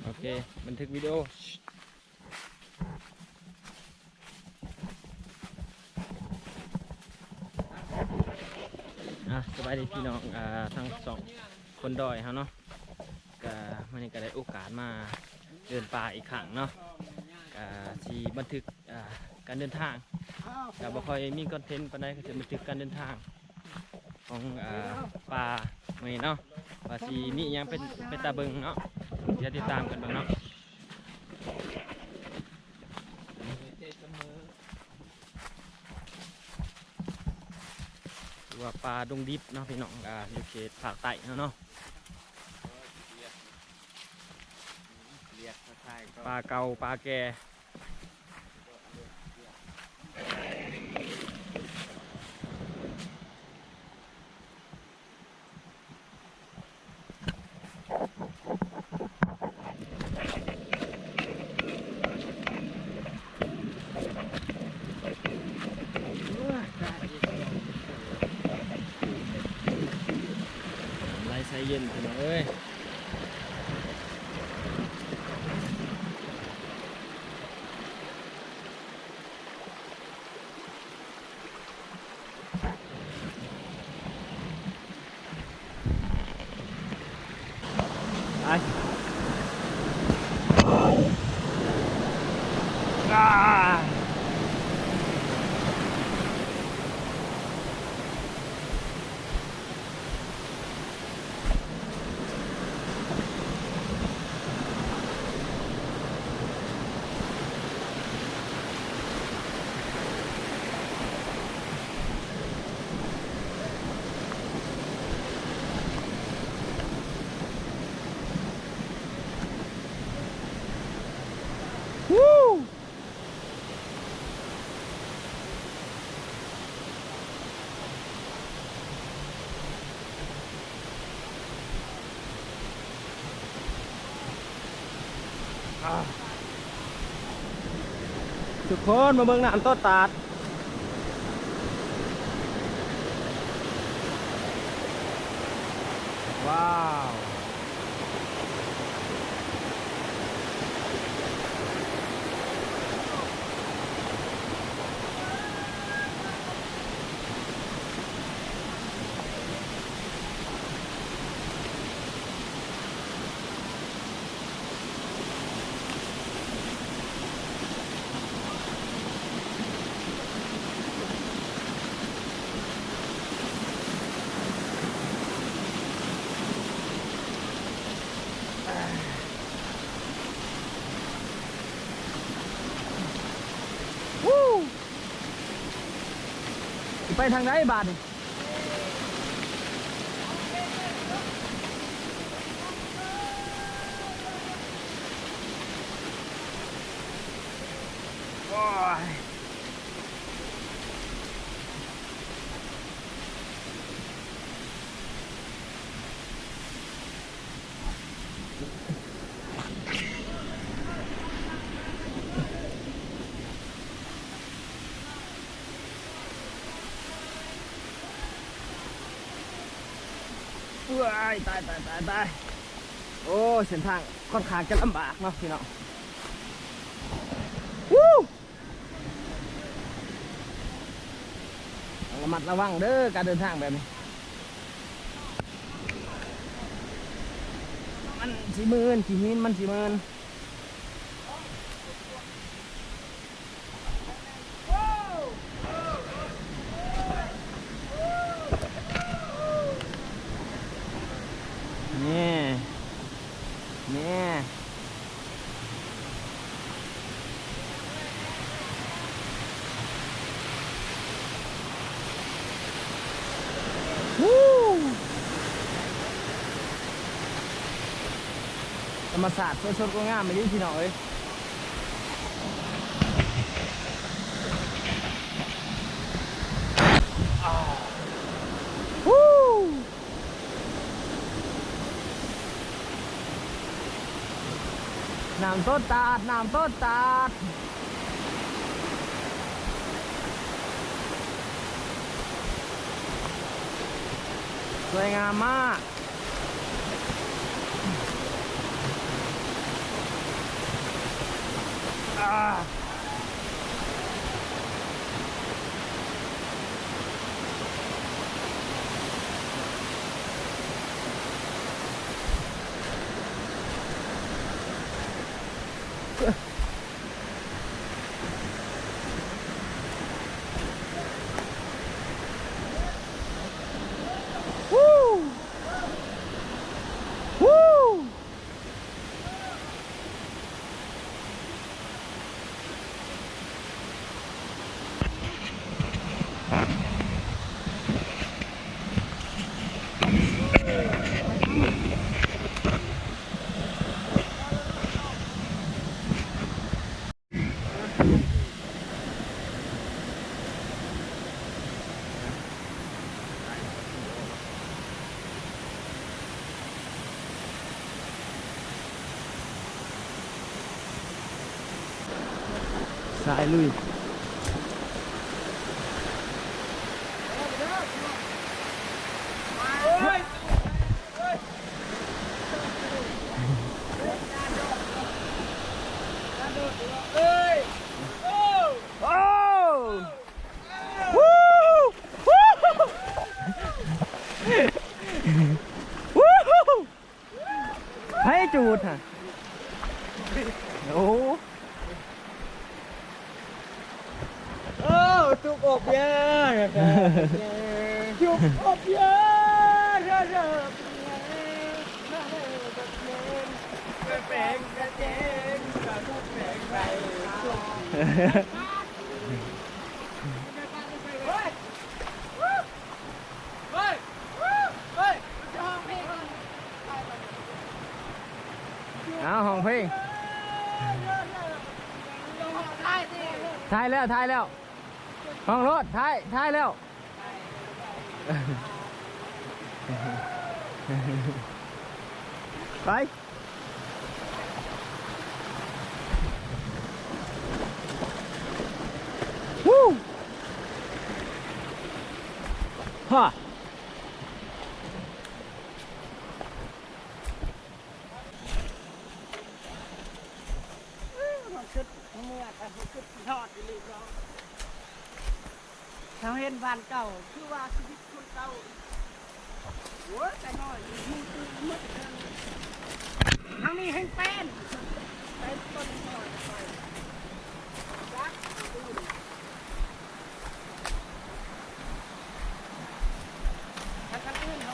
โอเคบันทึกวิดีโอสบายดีพี่น้องทั้งสองคนดอยครับเนาะก็วันนี้ก็ได้โอกาสมาเดินป่าอีกครั้งเนาะที่บันทึกการเดินทางก็บ่ค่อยมีคอนเทนต์ปานใดก็จะบันทึกการเดินทางของป่าเมื่อนี้เนาะว่าสิมีหยังเป็นตาเบิงเนาะเดี๋ยวติดตามกันบ้างเนาะว่าป่าดงดิบเนาะพี่น้องอยู่เขตภาคใต้เนาะป่าเก่าป่าแก่ใส่เย็นพี่น้องเอ้ยทุกคนมาเบิ่งน้ำต้นตาดว้าวไปทางไหนบาทนี่โอ้ยตายโอ้เส้นทางค่อนข้างจะลำบากเนาะพี่น้องระมัดระวังเด้อการเดินทางแบบนี้มันสีมืนขี้หินมันสีมืนนี่ธรรมศาสตร์สดๆก็งามไม่ดีพี่น้องเอ้ยน้ำต้นตาดสวยงามมาก สายลุยให้จูดฮะโอ้จุกอบเยอะจุกอบเยอะเรื่อยๆแปลงกระเจนกระทุกแปลงไปเอาห้องเพลงถ่ายแล้วถ่ายแล้วห้องรถถ่ายแล้วไปวู้ฮ่าเขาเห็นบ้านเก่าคือว่าชีวิตคนเก่าหัวแต่น้อยมือตื้อมืดทางนี้แห้งเป็นต้นน้อยไปรักดูถ้าคันอื่นเขา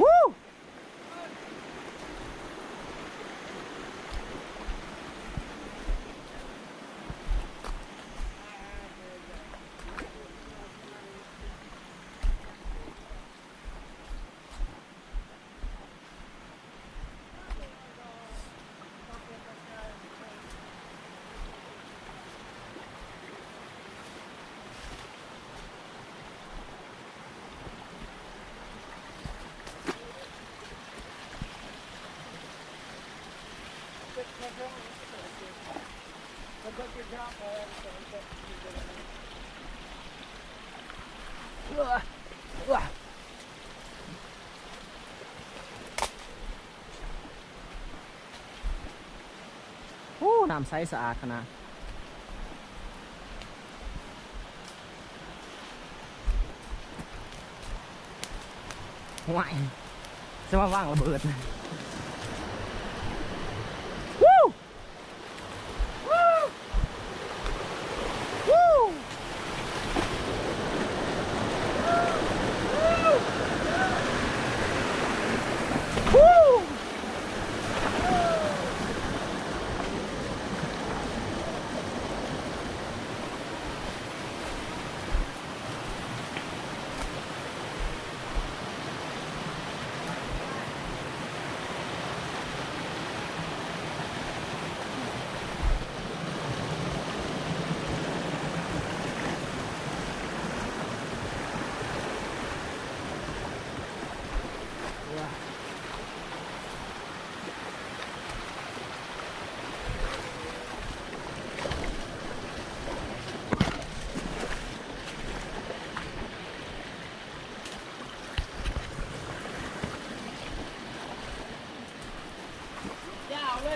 อู้โอ้น้ำใสสะอาดขนาดห่วยจะมาว่างระเบิด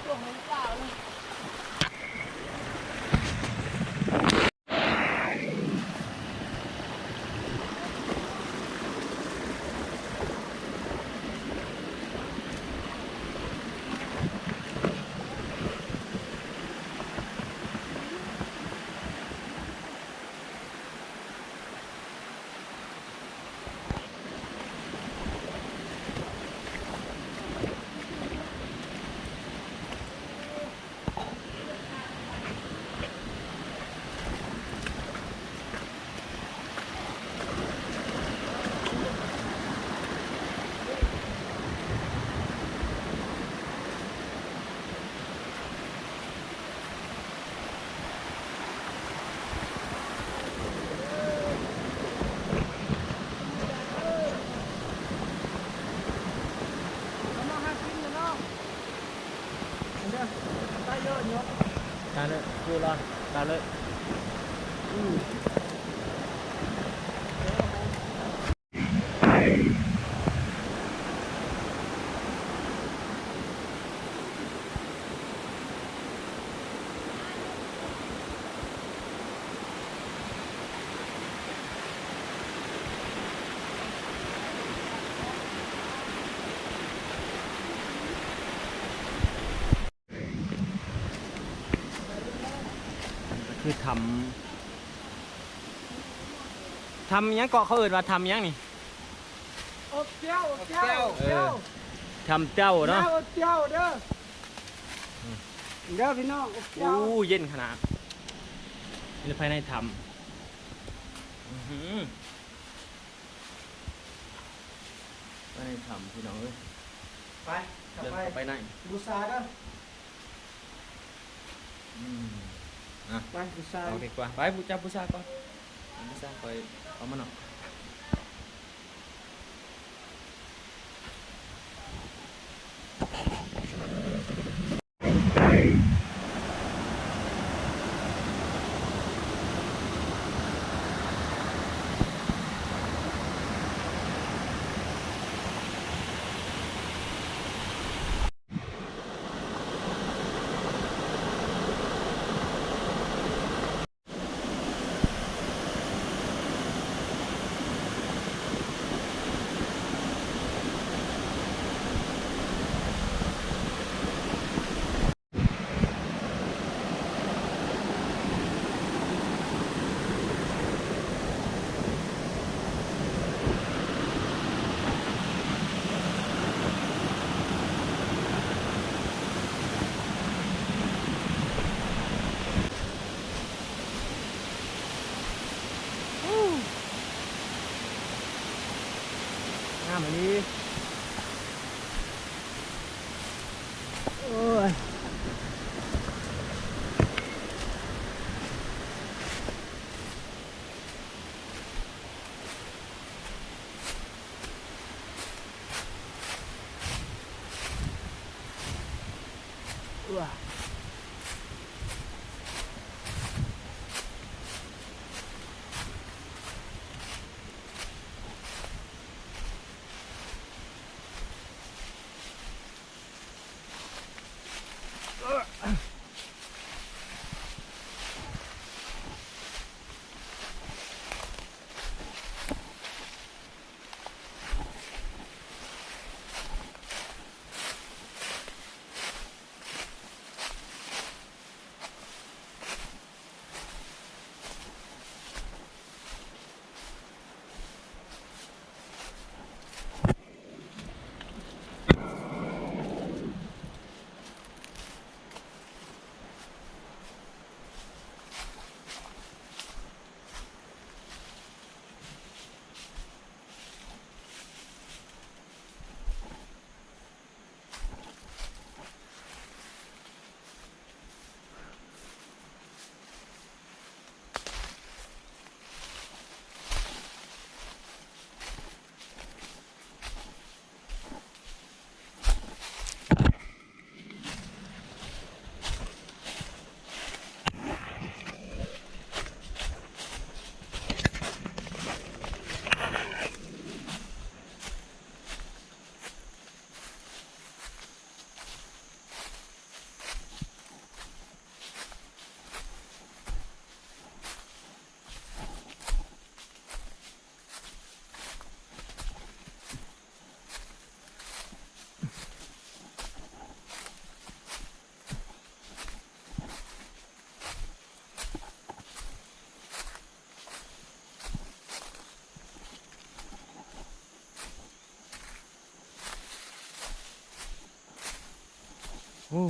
ตัวของเปล่าเลย ได้เลยพูดละได้เลยคือทำยังเกาะเขาเอิดว่าทำยังนี่ อบเจ้าอบเจ้าอบเจ้า ทำเจ้าเนาะ อบเจ้าเด้อเด้อพี่น้องอบเจ้า อู้เย็นขนาดนี่ภายในทำภายในทำพี่น้องเอ้ย ไปกลับ เดิน ไป เข้าไปไหน บูชาเด้อ อ่ะ ไปบูชา โอเคกว่าไปบูชาก่อนบูชาไปเอามาหน่อยงามแบบนี้โอ้ยว้า โอ้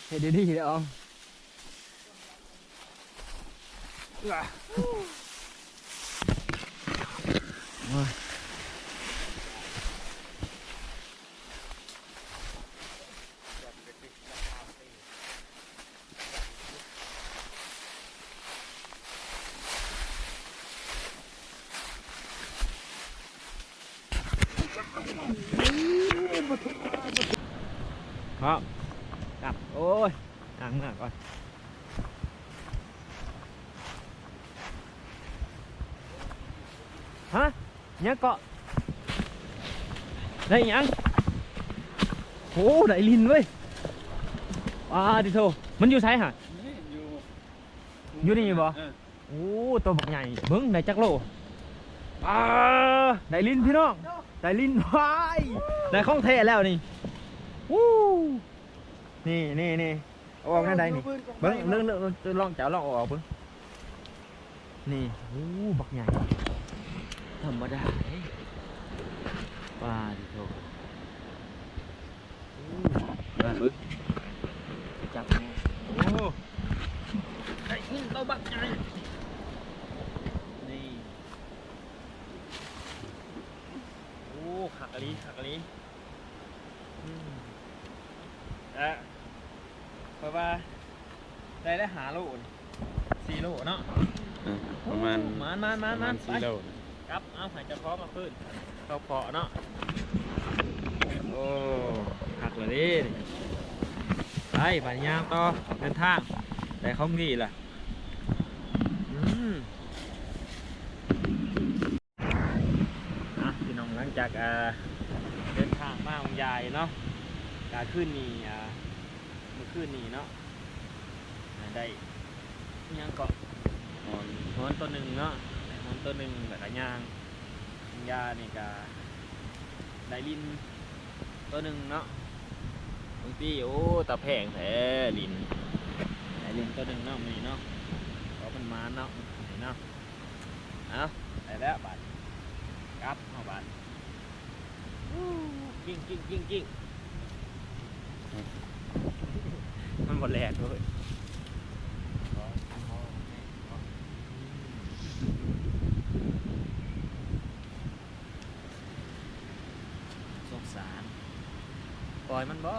เฮ็ดดีๆเด้ออองครับกลับโอ้ยล้างหน้าก่อนฮะเนี่ยเกาะได้ยังโหได้ลินเว้ยว้าดิโถมันอยู่ไสฮะอยู่นี่บ่โอ้ตัวบักใหญ่เบิ่งได้จักโลได้ลินพี่น้องได้ลินว้ายได้ของแท้แล้วนี่วู้นี่เอาออกได้ไดนี่เบิ่งเรื่องลองเจ้าลองเอาออกเบิ่งนี่โอ้บักใหญ่ธรรมดาว้าดิโถเบิ่งจับแน่โอ้ได้ยินตัวบักใหญ่นี่โอ้ขักอะลีเพราะว่าได้หาโล4 โลเนาะประมาณ มัน 4 โล ครับเอาหายใจพร้อมมาพื้นเข้าเพาะเนาะโอ้หักเลยดิไปผ่านยางต่อเดินทางแต่เขางี้ล่ะพี่น้องหลังจากเดินทางมาของยายเนาะการขึ้นนี่เมื่อคืนนี่เนาะได้ยังเกาะหอนตัวหนึ่งเนาะหอนตัวหนึ่งแบบยางยานี่ก็ได้ลินตัวหนึ่งเนาะบางทีโอ้ตาแพงแท้ลินได้ลินตัวหนึ่งเนาะนี่เนาะเพราะมันมาเนาะนี่เนาะเอาได้แล้วบาทกลับเอาบาทกิ้งมันหมดแรงเลยสงสารปล่อยมันบ่